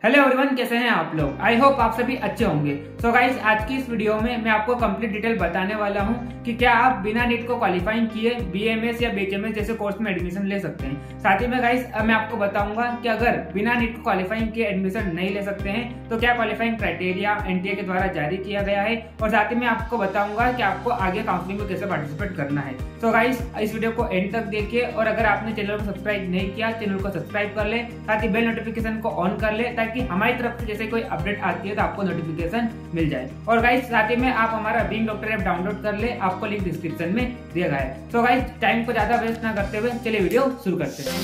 Hello everyone, कैसे हैं आप लोग। आई होप आप सभी अच्छे होंगे। सो गाइस, आज की इस वीडियो में मैं आपको कंप्लीट डिटेल बताने वाला हूं कि क्या आप बिना नीट को क्वालिफाइंग किए बीएमएस या बीएचएमएस जैसे कोर्स में एडमिशन ले सकते हैं। साथ ही में गाइस मैं आपको बताऊंगा कि अगर बिना नीट को क्वालिफाइंग किए एडमिशन नहीं ले सकते हैं तो क्या क्वालिफाइंग क्राइटेरिया एनटीए के द्वारा जारी किया गया है, और साथ ही में आपको बताऊंगा कि आपको आगे काउंसलिंग में कैसे पार्टिसिपेट करना है। तो गाइस इस वीडियो को एंड तक देखिए, और अगर आपने चैनल को सब्सक्राइब नहीं किया, चैनल को सब्सक्राइब कर ले, साथ ही बेल नोटिफिकेशन को ऑन कर ले ताकि हमारी तरफ से जैसे कोई अपडेट आती है तो आपको नोटिफिकेशन मिल जाए। और गाइस साथ ही में आप हमारा बीइंग डॉक्टर ऐप डाउनलोड कर ले, आपको लिंक डिस्क्रिप्शन में दिया गया है। तो गाइस टाइम को ज्यादा वेस्ट ना करते हुए चलिए वीडियो शुरू करते हैं।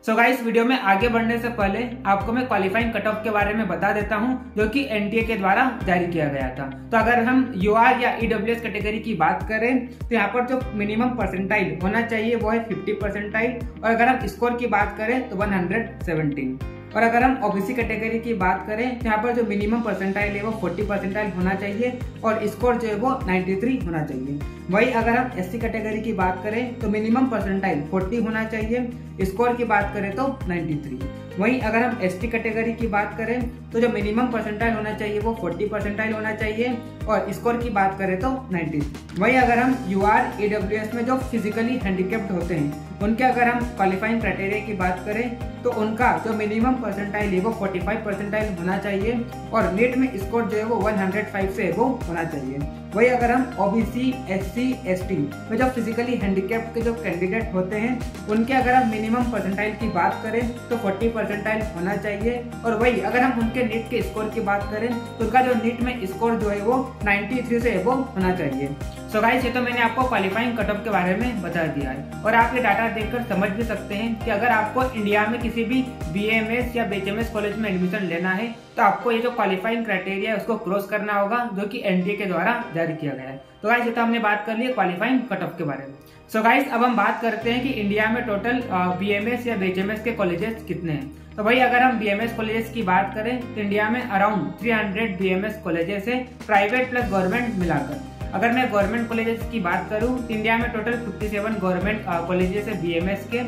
सो गाइस, वीडियो में आगे बढ़ने से पहले आपको मैं क्वालिफाइंग कट ऑफ के बारे में बता देता हूं, जो कि एनटीए के द्वारा जारी किया गया था। तो अगर हम यूआर या ईडब्ल्यूएस कैटेगरी की बात करें तो यहाँ पर जो मिनिमम परसेंटाइल होना चाहिए वो है 50 परसेंटाइल, और अगर हम स्कोर की बात करें तो 117। और अगर हम ओबीसी कैटेगरी की बात करें तो यहाँ पर जो मिनिमम परसेंटाइल है वो 40 परसेंटाइल होना चाहिए, और स्कोर जो है वो 93 होना चाहिए। वही अगर हम एससी कैटेगरी की बात करें तो मिनिमम परसेंटाइल 40 होना चाहिए, स्कोर की बात करें तो 93। वहीं अगर हम एसटी कैटेगरी की बात करें तो जो मिनिमम परसेंटाइल होना चाहिए वो 40 परसेंटाइल होना चाहिए, और स्कोर की बात करें तो 90। वहीं अगर हम यूआर ईडब्ल्यूएस में जो फिजिकली हैंडिकैप्ड होते हैं उनके अगर हम क्वालिफाइंग क्राइटेरिया की बात करें तो उनका जो मिनिमम परसेंटाइल है वो 45 परसेंटाइल होना चाहिए, और नीट में स्कोर जो है वो 105 से एबव होना चाहिए। वही अगर हम ओबीसी, एससी, एसटी में जो फिजिकली हैंडिकैप्ड के जो कैंडिडेट होते हैं उनके अगर हम मिनिमम परसेंटाइल की बात करें तो 40 परसेंटाइल होना चाहिए, और वही अगर हम उनके नीट के स्कोर की बात करें तो उनका जो नीट में स्कोर जो है वो 93 से एबव होना चाहिए। सो गाइस, ये तो मैंने आपको क्वालिफाइंग कट ऑफ के बारे में बता दिया है, और आप ये डाटा देखकर समझ भी सकते हैं कि अगर आपको इंडिया में किसी भी बीएमएस या बीएचएमएस कॉलेज में एडमिशन लेना है तो आपको ये जो क्वालिफाइंग क्राइटेरिया है उसको क्रॉस करना होगा, जो कि एनटीए के द्वारा जारी किया गया है। तो गाइस, ये तो हमने बात कर ली क्वालिफाइंग कट ऑफ के बारे में। सो गाइस, अब हम बात करते हैं कि इंडिया में टोटल बीएमएस या बीएचएमएस के कॉलेजेस कितने हैं। तो भाई अगर हम बीएमएस कॉलेजेस की बात करें तो इंडिया में अराउंड 300 बीएमएस कॉलेजेस है, प्राइवेट प्लस गवर्नमेंट मिलाकर। अगर मैं गवर्नमेंट कॉलेजेस की बात करूं तो इंडिया में टोटल 57 गवर्नमेंट कॉलेजेस है बीएमएस के।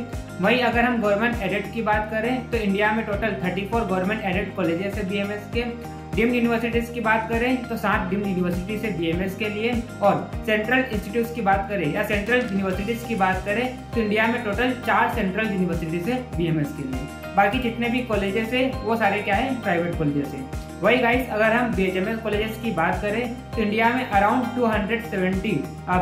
वही अगर हम गवर्नमेंट एडेड की बात करें तो इंडिया में टोटल 34 गवर्नमेंट एडेड कॉलेजेस है बीएमएस के। डीम्ड यूनिवर्सिटीज की बात करें तो 7 डीम्ड यूनिवर्सिटीज है बीएमएस के लिए, और सेंट्रल इंस्टीट्यूट्स की बात करें या सेंट्रल यूनिवर्सिटीज की बात करें तो इंडिया में टोटल 4 सेंट्रल यूनिवर्सिटीज है बीएमएस के लिए। बाकी जितने भी कॉलेजेस है वो सारे क्या है, प्राइवेट कॉलेजेस है। वही गाइस, अगर हम बीएचएमएस कॉलेजेस की बात करें तो इंडिया में अराउंड 270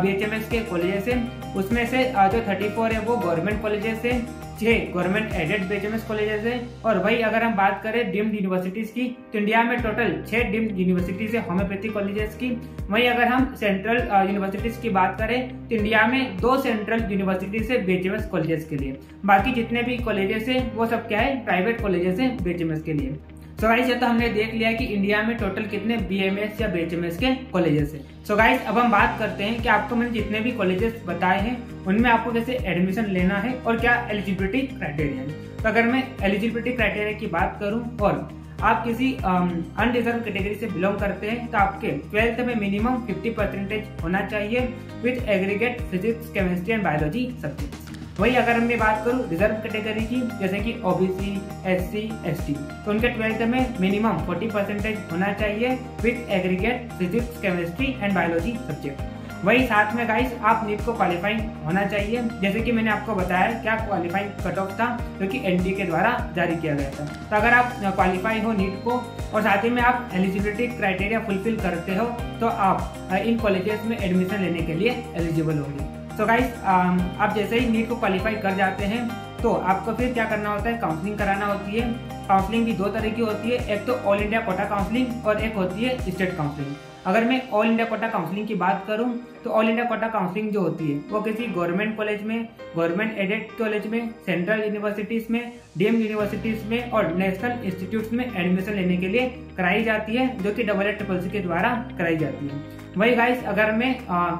बीएचएमएस के कॉलेजेस हैं। उसमें से जो 34 है वो गवर्नमेंट कॉलेजेस है, 6 गवर्नमेंट एडेड बीएचएमएस कॉलेजेस है। और वही अगर हम बात करें डीम्ड यूनिवर्सिटीज की तो इंडिया में टोटल 6 डीम्ड यूनिवर्सिटीज है होम्योपैथी कॉलेजेस की। वहीं अगर हम सेंट्रल यूनिवर्सिटीज की बात करें तो इंडिया में 2 सेंट्रल यूनिवर्सिटीज है बीएचएमएस कॉलेजेस के लिए। बाकी जितने भी कॉलेजेस है वो सब क्या है, प्राइवेट कॉलेजेस है बीएचएमएस के लिए। सो गाइस, ये तो हमने देख लिया कि इंडिया में टोटल कितने बीएमएस या बीएचएमएस के कॉलेजेस हैं। सो गाइस, अब हम बात करते हैं कि आपको मैंने जितने भी कॉलेजेस बताए हैं उनमें आपको कैसे एडमिशन लेना है और क्या एलिजिबिलिटी क्राइटेरिया है। तो अगर मैं एलिजिबिलिटी क्राइटेरिया की बात करूं और आप किसी अनरिजर्व कैटेगरी से बिलोंग करते हैं तो आपके 12th में मिनिमम 50% होना चाहिए with aggregate physics, chemistry and biology subjects. वही अगर मैं बात करूं रिजर्व कैटेगरी की, जैसे कि ओबीसी, एससी, एसटी, तो उनके 12th में मिनिमम 40% होना चाहिए with aggregate physics, chemistry and biology subject. वही साथ में गाइस आप नीट को क्वालिफाइंग होना चाहिए, जैसे कि मैंने आपको बताया क्या क्वालिफाइंग कट ऑफ था जो कि एनटीए के द्वारा जारी किया गया था। तो अगर आप क्वालिफाई हो नीट को और साथ ही में आप एलिजिबिलिटी क्राइटेरिया फुलफिल करते हो तो आप इन कॉलेजेस में एडमिशन लेने के लिए एलिजिबल होंगे। तो गाइस, आप जैसे ही नीट को क्वालिफाई कर जाते हैं तो आपको फिर क्या करना होता है, काउंसलिंग कराना होती है। काउंसलिंग भी 2 तरह की होती है, एक तो ऑल इंडिया कोटा काउंसलिंग और एक होती है स्टेट काउंसलिंग। अगर मैं ऑल इंडिया कोटा काउंसलिंग की बात करूं तो ऑल इंडिया कोटा काउंसलिंग जो होती है वो किसी गवर्नमेंट कॉलेज में, गवर्नमेंट एडेड कॉलेज में, सेंट्रल यूनिवर्सिटीज में, डीम्ड यूनिवर्सिटीज में और नेशनल इंस्टीट्यूट्स में एडमिशन लेने के लिए कराई जाती है, जो कि AA-CCC के द्वारा कराई जाती है। वही गाइस, अगर मैं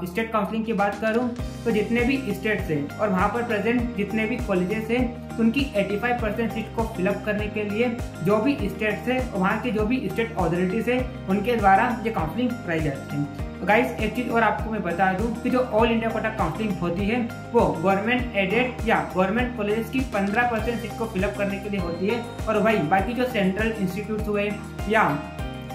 स्टेट काउंसलिंग की बात करूं तो जितने भी स्टेट्स हैं और वहां पर प्रेजेंट जितने भी कॉलेजेस हैं उनकी 85% सीट को फिलअप करने के लिए जो भी स्टेट्स है, वहाँ की जो भी स्टेट अथॉरिटीज है उनके द्वारा ये काउंसलिंग कराई जाती है। तो गाइस एक चीज और आपको मैं बता दूं कि जो ऑल इंडिया कोटा काउंसलिंग होती है वो गवर्नमेंट एडेड या गवर्नमेंट कॉलेजेस की 15% सीट को फिलअप करने के लिए होती है। और भाई बाकी जो सेंट्रल इंस्टीट्यूट हुए या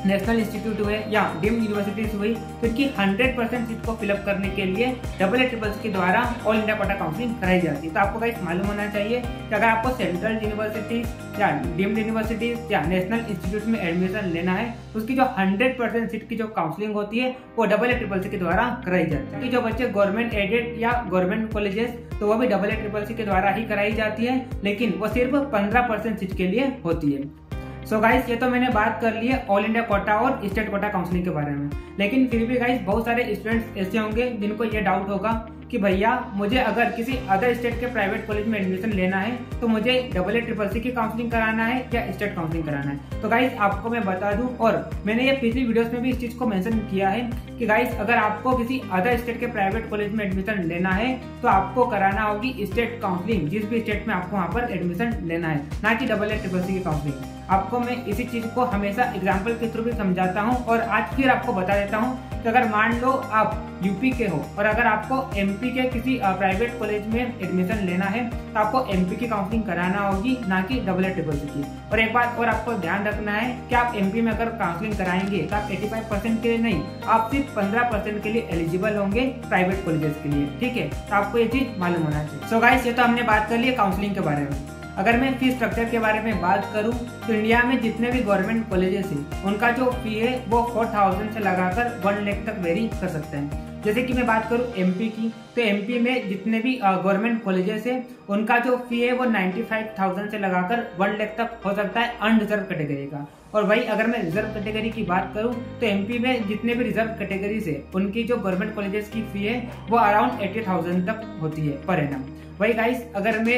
नेशनल इंस्टीट्यूट हुए या डीम्ड यूनिवर्सिटीज हुई तो इनकी 100% सीट को फिलअप करने के लिए AA-CCC के द्वारा ऑल इंडिया कोटा काउंसलिंग कराई जाती है। तो आपको गाइस मालूम होना चाहिए कि अगर आपको सेंट्रल यूनिवर्सिटीज या डीम्ड यूनिवर्सिटीज या नेशनल इंस्टीट्यूट में एडमिशन लेना है तो उसकी जो 100% सीट की जो काउंसलिंग होती है वो AA-CCC के द्वारा कराई जाती है। कि जो बच्चे गवर्नमेंट एडेड या गवर्नमेंट कॉलेजेस तो वो भी AA-CCC के द्वारा ही कराई जाती है, लेकिन वो सिर्फ 15% सीट के लिए होती है। सो गाइस ये तो मैंने बात कर ली है ऑल इंडिया कोटा और स्टेट कोटा काउंसलिंग के बारे में, लेकिन फिर भी गाइस बहुत सारे स्टूडेंट्स ऐसे होंगे जिनको ये डाउट होगा कि भैया मुझे अगर किसी अदर स्टेट के प्राइवेट कॉलेज में एडमिशन लेना है तो मुझे AA-CCC की काउंसलिंग कराना है या स्टेट काउंसलिंग कराना है। तो गाइस आपको मैं बता दूं, और मैंने ये पिछली वीडियोस में भी इस चीज को मेंशन किया है कि गाइस अगर आपको किसी अदर स्टेट के प्राइवेट कॉलेज में एडमिशन लेना है तो आपको कराना होगी स्टेट काउंसलिंग, जिस भी स्टेट में आपको वहाँ पर एडमिशन लेना है, ना कि AA-CCC की काउंसलिंग। आपको मैं इसी चीज को हमेशा एग्जाम्पल के थ्रू भी समझाता हूँ और आज फिर आपको बता देता हूँ कि अगर मान लो आप यूपी के हो और अगर आपको एमपी के किसी प्राइवेट कॉलेज में एडमिशन लेना है तो आपको एमपी की काउंसलिंग कराना होगी, ना कि AA-CCC की। और एक बात और आपको ध्यान रखना है कि आप एमपी में अगर काउंसलिंग कराएंगे तो आप 85% के लिए नहीं, आप सिर्फ 15% के लिए एलिजिबल होंगे प्राइवेट कॉलेजेस के लिए, ठीक है। तो आपको ये चीज मालूम होना चाहिए। सो गाइस ये तो हमने बात कर ली काउंसलिंग के बारे में। अगर मैं फी स्ट्रक्चर के बारे में बात करूं तो इंडिया में जितने भी गवर्नमेंट कॉलेजेस हैं उनका जो फी है वो 4000 से लगाकर 1 लाख तक वेरी कर सकते हैं। जैसे कि मैं बात करूं एमपी की तो एमपी में जितने भी गवर्नमेंट कॉलेजेस है उनका जो फी है वो 95,000 से लगाकर 1 लाख तक हो सकता है अनरिजर्व कैटेगरी का। और भाई अगर मैं रिजर्व कैटेगरी की बात करूं तो एमपी में जितने भी रिजर्व कैटेगरी है उनकी जो गवर्नमेंट कॉलेजेस की फी है वो अराउंड 80,000 तक होती है पर एनम। वही गाइस अगर मैं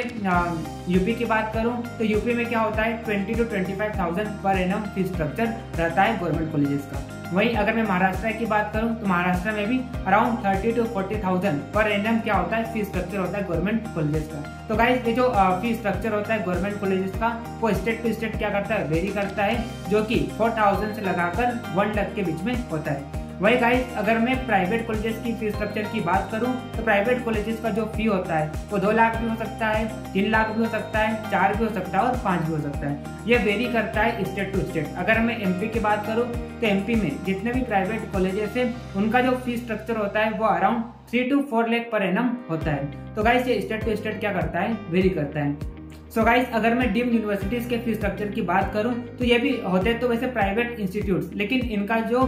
यूपी की बात करूं तो यूपी में क्या होता है 20 to 25,000 per annum fee structure रहता है गवर्नमेंट कॉलेजेस का। वही अगर मैं महाराष्ट्र की बात करूं तो महाराष्ट्र में भी अराउंड 30 to 40,000 पर एनम क्या होता है फी स्ट्रक्चर होता है गवर्नमेंट कॉलेजेस का। तो गाइस ये जो फी स्ट्रक्चर होता है गवर्नमेंट कॉलेजेस का वो स्टेट टू स्टेट क्या करता है वेरी करता है, जो कि 4,000 से लगाकर 1 लाख के बीच में होता है। वही गाइस अगर मैं प्राइवेट कॉलेजेस की फी स्ट्रक्चर की बात करूं तो प्राइवेट कॉलेजेस का जो फी होता है वो 2 लाख भी हो सकता है, 3 लाख भी हो सकता है, 4 भी हो सकता है और 5 भी हो सकता है। ये वेरी करता है स्टेट टू स्टेट। अगर मैं एमपी की बात करूं तो एमपी में जितने भी प्राइवेट कॉलेजेस है उनका जो फी स्ट्रक्चर होता है वो around 3 to 4 lakh per annum होता है। तो गाइस ये स्टेट टू स्टेट क्या करता है वेरी करता है। सो गाइस अगर मैं डीम्ड यूनिवर्सिटीज के फी स्ट्रक्चर की बात करूं तो ये भी होते तो वैसे प्राइवेट इंस्टीट्यूट्स, लेकिन इनका जो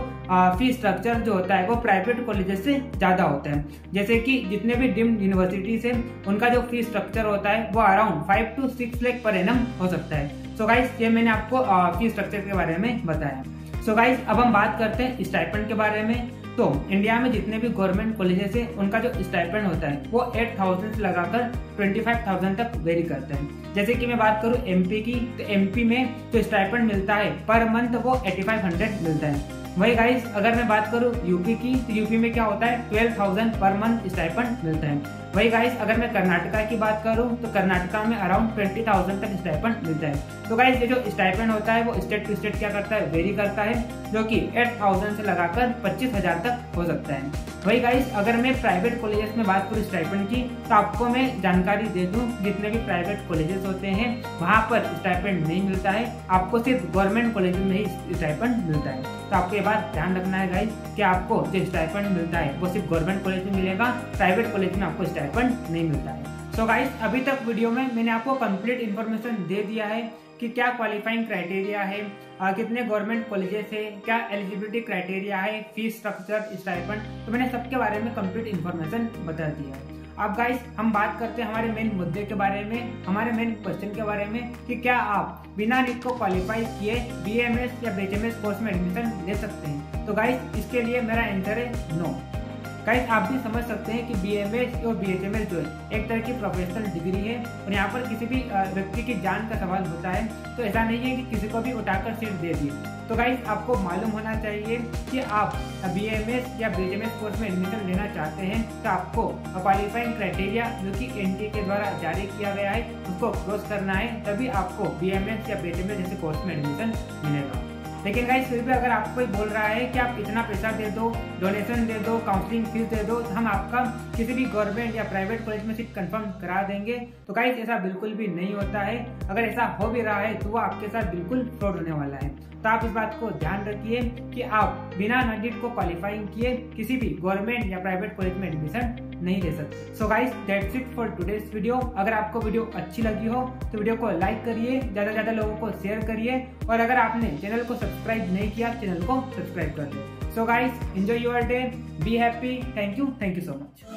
फी स्ट्रक्चर जो होता है वो प्राइवेट कॉलेजेस से ज्यादा होता है। जैसे कि जितने भी डीम्ड यूनिवर्सिटीज है उनका जो फी स्ट्रक्चर होता है वो around 5 to 6 lakh per annum हो सकता है। सो गाइस ये मैंने आपको फी स्ट्रक्चर के बारे में बताया। सो गाइस अब हम बात करते हैं स्टाइपेंड के बारे में। तो इंडिया में जितने भी गवर्नमेंट कॉलेजेस है उनका जो स्टाइपेंड होता है वो 8,000 से लगाकर 25,000 तक वेरी करता है। जैसे कि मैं बात करूं एमपी की तो एमपी में जो स्टाइपेंड मिलता है पर मंथ वो 8,500 मिलता है। वही गाइस अगर मैं बात करूं यूपी की तो यूपी में क्या होता है 12,000 पर मंथ स्टाइपेंड मिलता है। वही गाइस अगर मैं कर्नाटका की बात करूं तो कर्नाटका में अराउंड 20,000 तक स्टाइपेंड मिलता है। तो गाइस ये जो स्टाइपेंड होता है वो स्टेट टू स्टेट क्या करता है वेरी करता है, जो कि 8,000 से लगाकर 25,000 तक हो सकता है। वही गाइस अगर मैं प्राइवेट कॉलेजेस में बात करूं स्टाइपेंड की तो आपको मैं जानकारी दे दूं जितने भी प्राइवेट कॉलेजेस होते हैं वहां पर स्टाइपेंड नहीं मिलता है, आपको सिर्फ गवर्नमेंट कॉलेज में ही स्टाइपेंड मिलता है। तो आपको ये बात ध्यान रखना है गाइस कि आपको जो स्टाइपेंड मिलता है वो सिर्फ गवर्नमेंट कॉलेज में मिलेगा, प्राइवेट कॉलेज में आपको स्टाइपेंड नहीं मिलता है। सो गाइस अभी तक वीडियो में मैंने आपको कंप्लीट इन्फॉर्मेशन दे दिया है कि क्या क्वालिफाइंग क्राइटेरिया है, कितने गवर्नमेंट कॉलेजेस है, क्या एलिजिबिलिटी क्राइटेरिया है, फीस स्ट्रक्चर, स्टाइपेंड, तो मैंने सबके बारे में कंप्लीट इन्फॉर्मेशन बता दिया है। अब गाइस हम बात करते हैं हमारे मेन मुद्दे के बारे में, हमारे मेन क्वेश्चन के बारे में कि क्या आप बिना नीट को क्वालिफाई किए BAMS या BHMS कोर्स में एडमिशन ले सकते हैं। तो गाइस इसके लिए मेरा आंसर है नो। गाइस आप भी समझ सकते हैं कि BAMS और BHMS जो है एक तरह की प्रोफेशनल डिग्री है और यहाँ पर किसी भी व्यक्ति की जान का सवाल होता है, तो ऐसा नहीं है कि किसी को भी उठाकर सीट दे दी। तो गाइस आपको मालूम होना चाहिए कि आप BAMS या BHMS कोर्स में एडमिशन लेना चाहते हैं तो आपको क्वालिफाइंग क्राइटेरिया जो कि NTA के द्वारा जारी किया गया है उसको क्रॉस करना है, तभी आपको BAMS या BHMS जैसे कोर्स में एडमिशन मिलेगा। लेकिन गाइस फिर भी अगर आपको कोई बोल रहा है कि आप इतना पैसा दे दो, डोनेशन दे दो, काउंसलिंग फीस दे दो, हम आपका किसी भी गवर्नमेंट या प्राइवेट कॉलेज में सीट कंफर्म करा देंगे, तो गाइस ऐसा बिल्कुल भी नहीं होता है। अगर ऐसा हो भी रहा है तो वो आपके साथ बिल्कुल फ्रॉड होने वाला है। तो आप इस बात को ध्यान रखिए कि आप बिना NEET को क्वालिफाइंग किए किसी भी गवर्नमेंट या प्राइवेट कॉलेज में एडमिशन नहीं ले सकते। So guys that's it for today's video. अगर आपको वीडियो अच्छी लगी हो तो वीडियो को लाइक करिए, ज्यादा से ज्यादा लोगों को शेयर करिए, और अगर आपने चैनल को सब्सक्राइब नहीं किया चैनल को सब्सक्राइब कर दो। So guys enjoy your day, be happy, thank you so much.